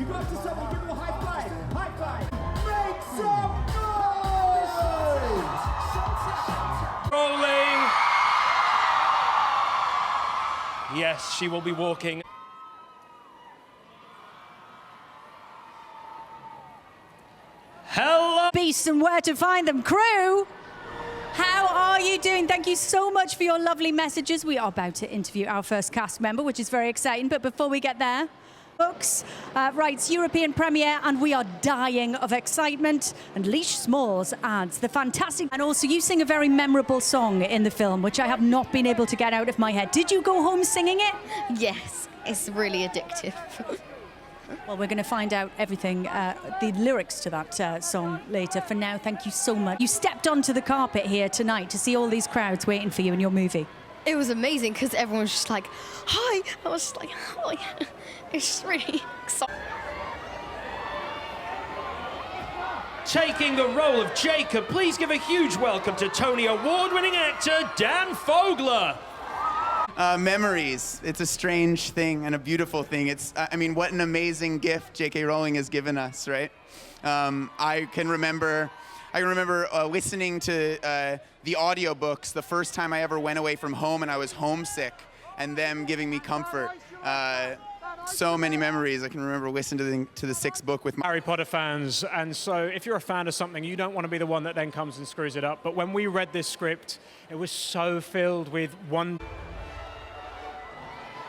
You go up to someone, give them a high five. High five. Make some noise! Rowling. Yes, she will be walking. Hello. Beasts and where to find them. Crew, how are you doing? Thank you so much for your lovely messages. We are about to interview our first cast member, which is very exciting. But before we get there, books, writes European premiere, and we are dying of excitement. And Leash Smalls adds the fantastic, and also you sing a very memorable song in the film, which I have not been able to get out of my head. Did you go home singing it? Yes, it's really addictive. Well, we're going to find out everything, the lyrics to that song later. For now, thank you so much. You stepped onto the carpet here tonight to see all these crowds waiting for you in your movie. It was amazing because everyone was just like, hi. I was just like, hi. It's just really exciting. Taking the role of Jacob, please give a huge welcome to Tony Award-winning actor Dan Fogler. Memories. It's a strange thing and a beautiful thing. It's, I mean, what an amazing gift J.K. Rowling has given us, right? I can remember listening to the audiobooks the first time I ever went away from home and I was homesick, and them giving me comfort. So many memories. I can remember listening to the sixth book with my Harry Potter fans, and so if you're a fan of something, you don't want to be the one that then comes and screws it up. But when we read this script, it was so filled with one.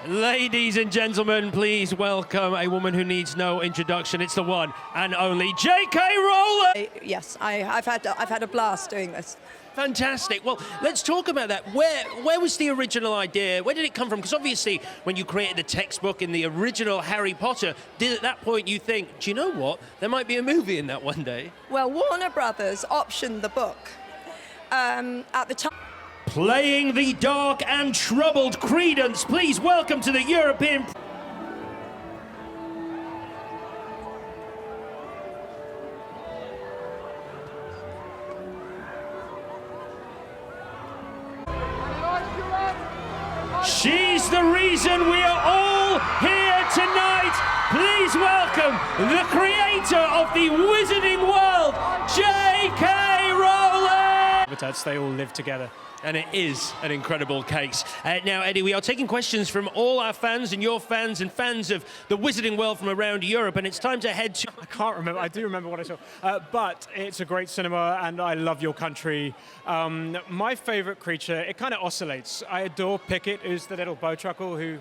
Ladies and gentlemen, please welcome a woman who needs no introduction. It's the one and only J.K. Rowling. Yes, I've had a blast doing this. Fantastic. Well, let's talk about that. Where was the original idea? Where did it come from? Because obviously, when you created the textbook in the original Harry Potter, did at that point you think, do you know what? There might be a movie in that one day. Well, Warner Brothers optioned the book at the time. Playing the dark and troubled Credence, please welcome to the European... She's the reason we are all here tonight. Please welcome the creator of the Wizarding World, J.K. Rowling! They all live together. And it is an incredible case. Now, Eddie, we are taking questions from all our fans and your fans and fans of the Wizarding World from around Europe, and it's time to head to... I can't remember. I do remember what I saw. But it's a great cinema, and I love your country. My favourite creature, it kind of oscillates. I adore Pickett, who's the little bowtruckle who...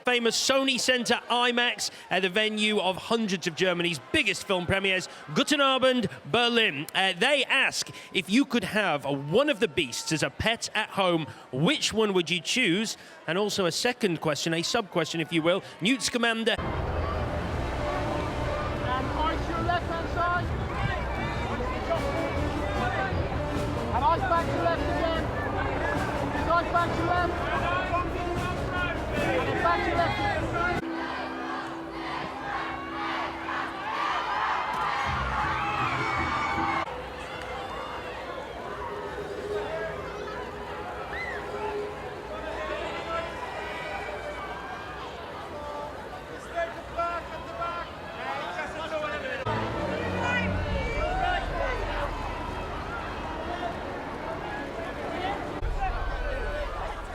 Famous Sony Center IMAX, the venue of hundreds of Germany's biggest film premieres, Guten Abend, Berlin. They ask, if you could have one of the beasts as a pet at home, which one would you choose? And also a second question, a sub-question, if you will, Newt Scamander. And ice your left-hand side. And ice back to left again. Ice back to left. Back to left.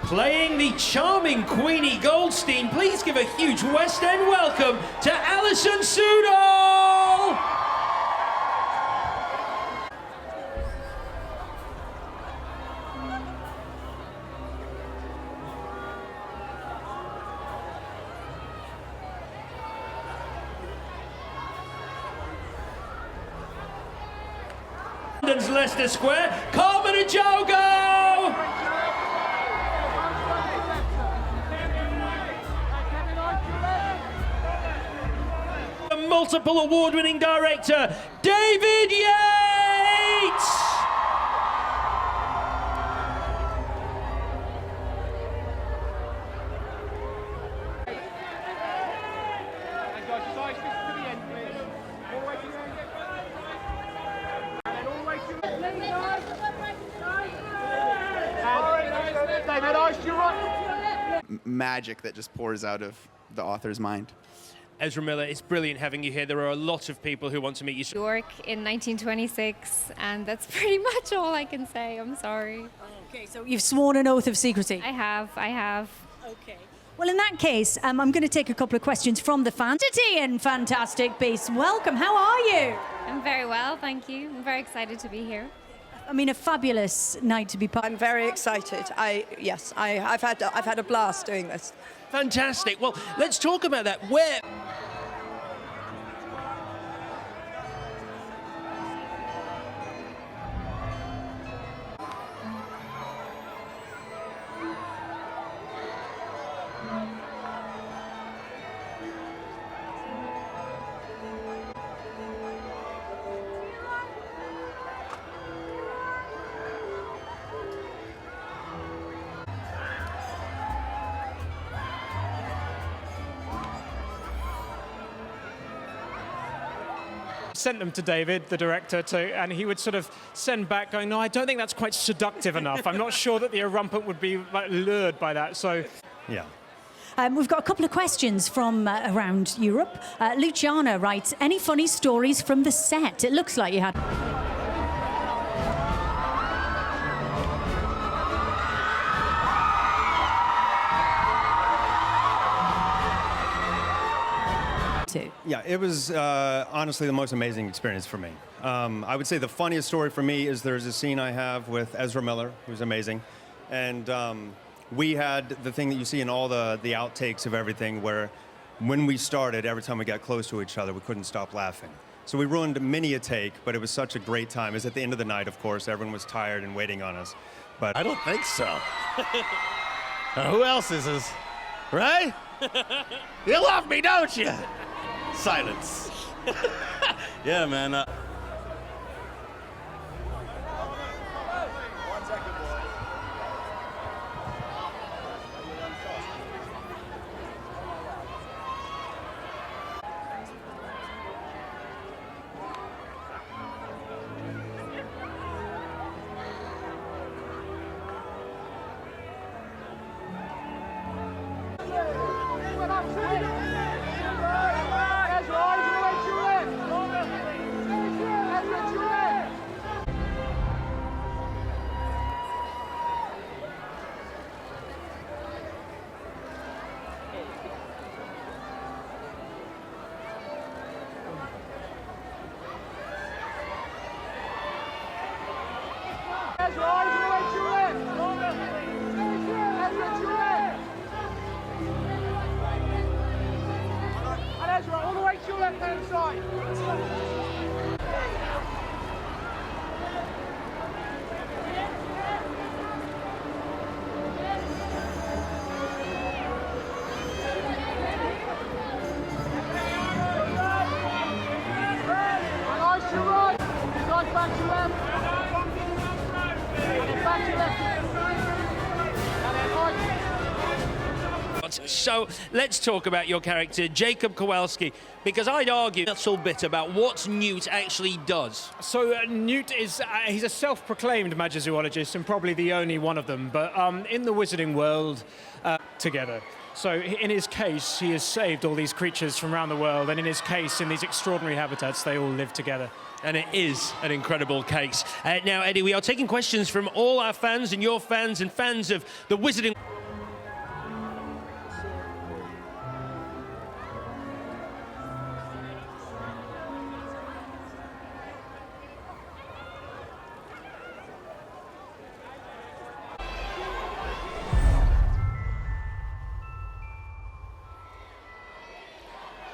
Playing the charming Queenie Goldstein, please give a huge West End welcome to Allison Sudol! London's Leicester Square, Carmen Ejogo! Multiple award-winning director, David Yates! magic that just pours out of the author's mind. Ezra Miller, it's brilliant having you here. There are a lot of people who want to meet you. York in 1926, and that's pretty much all I can say. I'm sorry. Okay, so you've sworn an oath of secrecy. I have. Okay. Well, in that case, I'm going to take a couple of questions from the fans. And Fantastic Beasts, welcome. How are you? I'm very well, thank you. I'm very excited to be here. I mean, a fabulous night to be part. I'm very excited. I've had a blast doing this. Fantastic. Well, let's talk about that. Where... Sent them to David, the director, and he would sort of send back going, no, I don't think that's quite seductive enough. I'm not sure that the Erumpent would be like, lured by that, so... Yeah. We've got a couple of questions from around Europe. Luciana writes, any funny stories from the set? It looks like you had... Yeah, it was honestly the most amazing experience for me. I would say the funniest story for me is there's a scene I have with Ezra Miller, who's amazing. And we had the thing that you see in all the outtakes of everything where when we started, every time we got close to each other, we couldn't stop laughing. So we ruined many a take, but it was such a great time. It was at the end of the night, of course. Everyone was tired and waiting on us. But I don't think so. Who else is this? Right? You love me, don't you? Silence. Yeah, man. All the way to your left-hand side. Nice to right. Nice back to left. And then back to left. And then right. So let's talk about your character, Jacob Kowalski, because I'd argue a little bit about what Newt actually does. So Newt is, he's a self-proclaimed magizoologist and probably the only one of them, but in the wizarding world, together. So in his case, he has saved all these creatures from around the world, and in his case, in these extraordinary habitats, they all live together. And it is an incredible case. Now, Eddie, we are taking questions from all our fans and your fans and fans of the wizarding...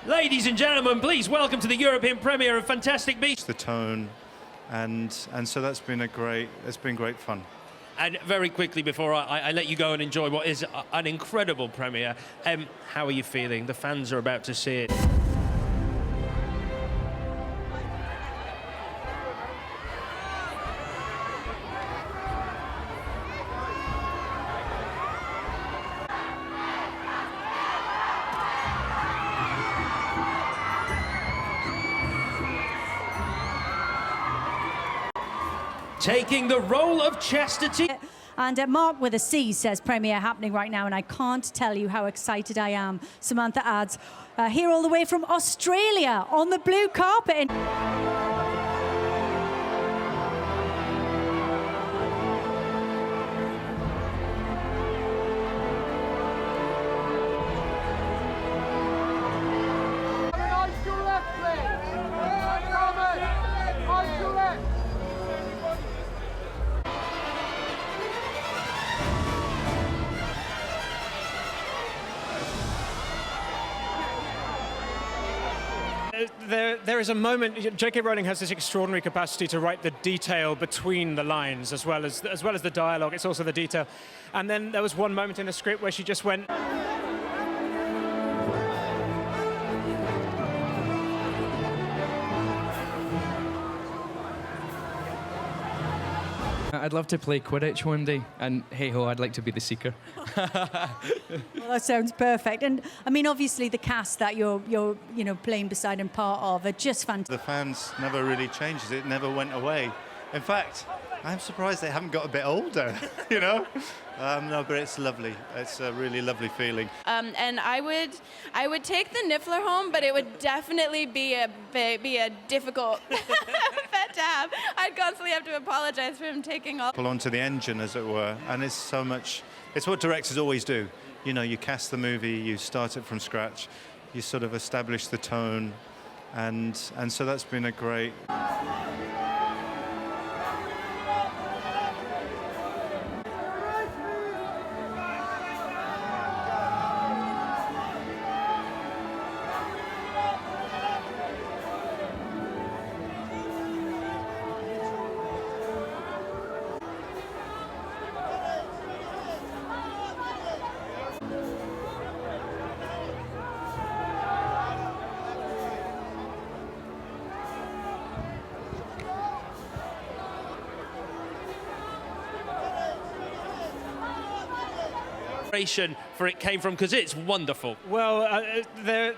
Ladies and gentlemen, please welcome to the European premiere of Fantastic Beasts. The tone, and so that's been it's been great fun. And very quickly, before I let you go and enjoy what is an incredible premiere, how are you feeling? The fans are about to see it. Taking the role of Chastity. And Mark with a C says premiere happening right now, and I can't tell you how excited I am. Samantha adds, here all the way from Australia on the blue carpet. There is a moment. J.K. Rowling has this extraordinary capacity to write the detail between the lines, as well as the dialogue. It's also the detail. And then there was one moment in the script where she just went. I'd love to play Quidditch one day, and hey-ho, I'd like to be the Seeker. Well, that sounds perfect. And, I mean, obviously the cast that you're playing beside and part of are just fantastic. The fans never really changes. It never went away. In fact, I'm surprised they haven't got a bit older, you know? No, but it's lovely. It's a really lovely feeling. And I would take the Niffler home, but it would definitely be a difficult pet to have. I'd constantly have to apologize for him taking off. Pull onto the engine, as it were, and it's so much. It's what directors always do. You know, you cast the movie, you start it from scratch, you sort of establish the tone, and so that's been a great. For it came from, because it's wonderful. Well, there.